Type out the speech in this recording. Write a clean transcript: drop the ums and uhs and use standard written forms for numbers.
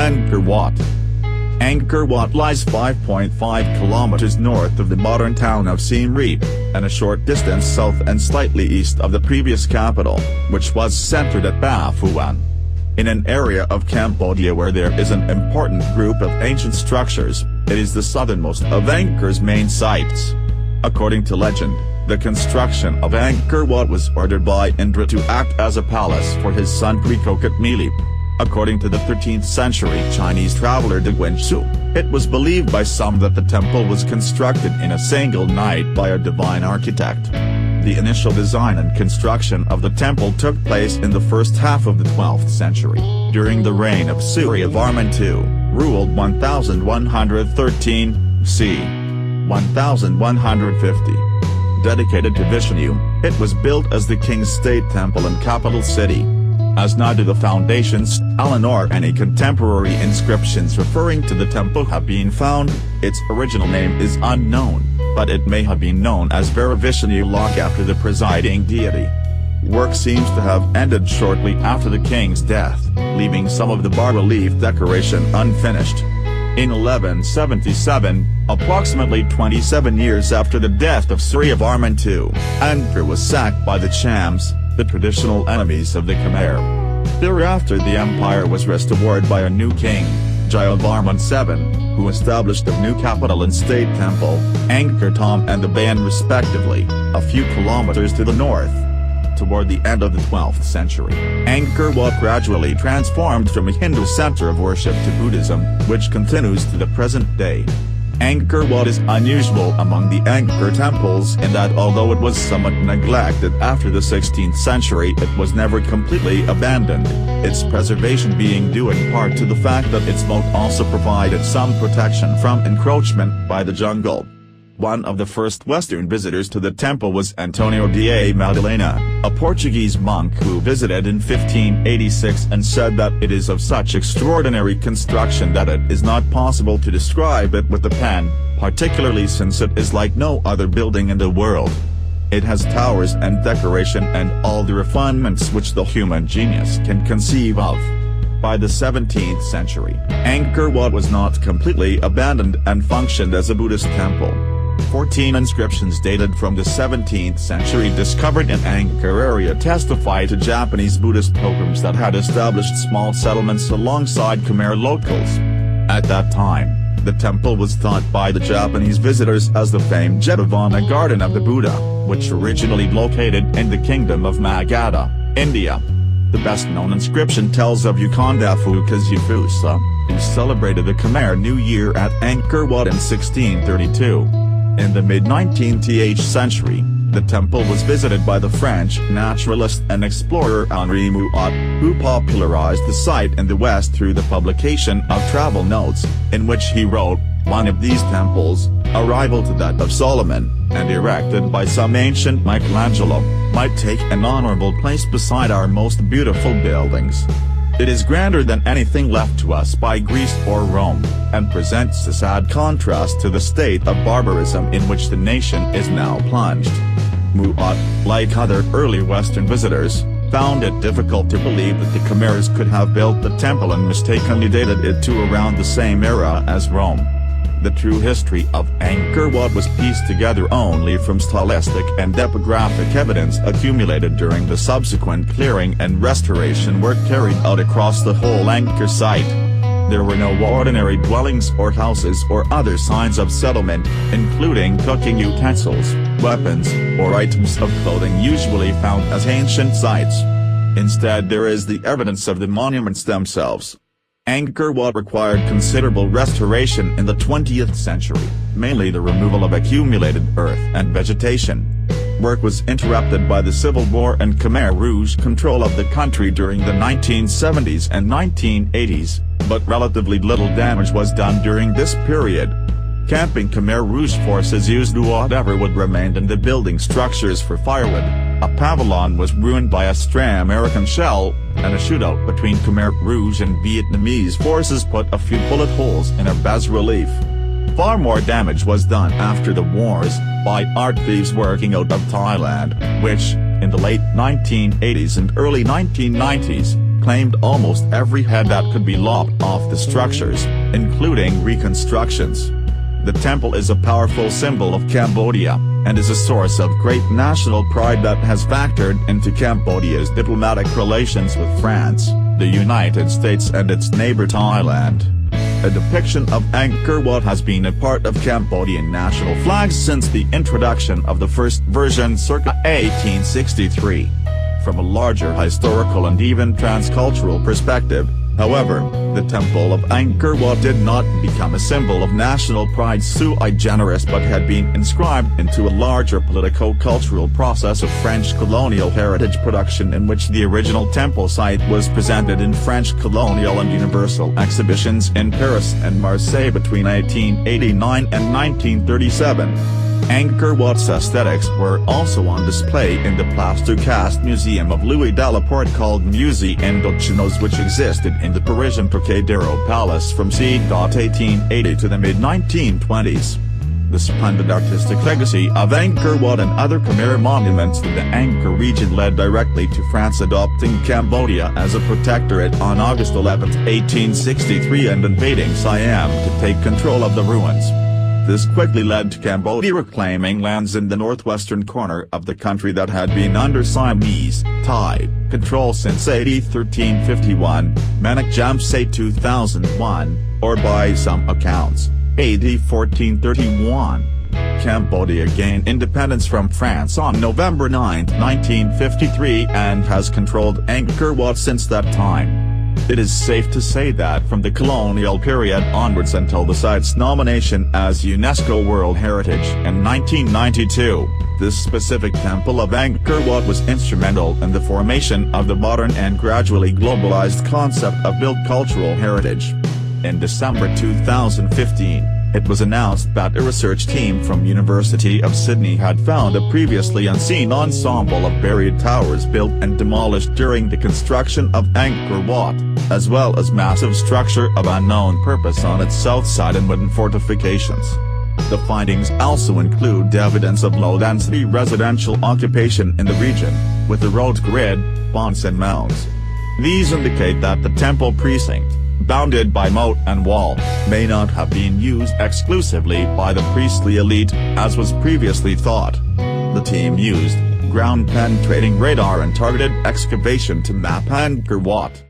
Angkor Wat. Angkor Wat lies 5.5 kilometers north of the modern town of Siem Reap, and a short distance south and slightly east of the previous capital, which was centered at Baphuon. In an area of Cambodia where there is an important group of ancient structures, it is the southernmost of Angkor's main sites. According to legend, the construction of Angkor Wat was ordered by Indra to act as a palace for his son Precha Ket Mealea. According to the 13th century Chinese traveler Daguan Zhou, it was believed by some that the temple was constructed in a single night by a divine architect. The initial design and construction of the temple took place in the first half of the 12th century, during the reign of Suryavarman II, ruled 1113 c. 1150. Dedicated to Vishnu, it was built as the king's state temple and capital city. As neither the foundations, stela nor any contemporary inscriptions referring to the temple have been found, its original name is unknown, but it may have been known as Varah Vishnu-lok after the presiding deity. Work seems to have ended shortly after the king's death, leaving some of the bas-relief decoration unfinished. In 1177, approximately 27 years after the death of Suryavarman II, Angkor was sacked by the Chams, the traditional enemies of the Khmer. Thereafter the empire was restored by a new king, Jayavarman VII, who established a new capital and state temple, Angkor Thom and the Bayon respectively, a few kilometers to the north. Toward the end of the 12th century, Angkor Wat gradually transformed from a Hindu center of worship to Buddhism, which continues to the present day. Angkor Wat is unusual among the Angkor temples in that although it was somewhat neglected after the 16th century, it was never completely abandoned, its preservation being due in part to the fact that its moat also provided some protection from encroachment by the jungle. One of the first Western visitors to the temple was Antonio de Madalena, a Portuguese monk who visited in 1586 and said that it is of such extraordinary construction that it is not possible to describe it with the pen, particularly since it is like no other building in the world. It has towers and decoration and all the refinements which the human genius can conceive of. By the 17th century, Angkor Wat was not completely abandoned and functioned as a Buddhist temple. 14 inscriptions dated from the 17th century discovered in Angkor area testify to Japanese Buddhist pilgrims that had established small settlements alongside Khmer locals. At that time, the temple was thought by the Japanese visitors as the famed Jetavana Garden of the Buddha, which originally located in the kingdom of Magadha, India. The best-known inscription tells of Yukondafu Kazifusa, who celebrated the Khmer New Year at Angkor Wat in 1632. In the mid-19th century, the temple was visited by the French naturalist and explorer Henri Mouat, who popularized the site in the West through the publication of travel notes, in which he wrote, "One of these temples, a rival to that of Solomon, and erected by some ancient Michelangelo, might take an honorable place beside our most beautiful buildings. It is grander than anything left to us by Greece or Rome, and presents a sad contrast to the state of barbarism in which the nation is now plunged." Mouat, like other early Western visitors, found it difficult to believe that the Khmers could have built the temple and mistakenly dated it to around the same era as Rome. The true history of Angkor Wat was pieced together only from stylistic and epigraphic evidence accumulated during the subsequent clearing and restoration work carried out across the whole Angkor site. There were no ordinary dwellings or houses or other signs of settlement, including cooking utensils, weapons, or items of clothing usually found at ancient sites. Instead, there is the evidence of the monuments themselves. Angkor Wat required considerable restoration in the 20th century, mainly the removal of accumulated earth and vegetation. Work was interrupted by the Civil War and Khmer Rouge control of the country during the 1970s and 1980s, but relatively little damage was done during this period. Camping Khmer Rouge forces used whatever would remain in the building structures for firewood. A pavilion was ruined by a stray American shell, and a shootout between Khmer Rouge and Vietnamese forces put a few bullet holes in a bas-relief. Far more damage was done after the wars, by art thieves working out of Thailand, which, in the late 1980s and early 1990s, claimed almost every head that could be lopped off the structures, including reconstructions. The temple is a powerful symbol of Cambodia, and is a source of great national pride that has factored into Cambodia's diplomatic relations with France, the United States and its neighbor Thailand. A depiction of Angkor Wat has been a part of Cambodian national flags since the introduction of the first version circa 1863. From a larger historical and even transcultural perspective, however, the Temple of Angkor Wat did not become a symbol of national pride sui generis but had been inscribed into a larger politico-cultural process of French colonial heritage production in which the original temple site was presented in French colonial and universal exhibitions in Paris and Marseille between 1889 and 1937. Angkor Wat's aesthetics were also on display in the plaster-cast museum of Louis Delaporte called Musée Indochinois, which existed in the Parisian Trocadero Palace from c. 1880 to the mid-1920s. The splendid artistic legacy of Angkor Wat and other Khmer monuments in the Angkor region led directly to France adopting Cambodia as a protectorate on August 11, 1863 and invading Siam to take control of the ruins. This quickly led to Cambodia reclaiming lands in the northwestern corner of the country that had been under Siamese, Thai, control since AD 1351, Manak Jamse 2001, or by some accounts, AD 1431. Cambodia gained independence from France on November 9, 1953 and has controlled Angkor Wat since that time. It is safe to say that from the colonial period onwards until the site's nomination as UNESCO World Heritage in 1992, this specific temple of Angkor Wat was instrumental in the formation of the modern and gradually globalized concept of built cultural heritage. In December 2015, it was announced that a research team from University of Sydney had found a previously unseen ensemble of buried towers built and demolished during the construction of Angkor Wat, as well as massive structure of unknown purpose on its south side and wooden fortifications. The findings also include evidence of low-density residential occupation in the region, with a road grid, ponds and mounds. These indicate that the temple precinct, bounded by moat and wall, may not have been used exclusively by the priestly elite, as was previously thought. The team used ground-penetrating radar and targeted excavation to map Angkor Wat.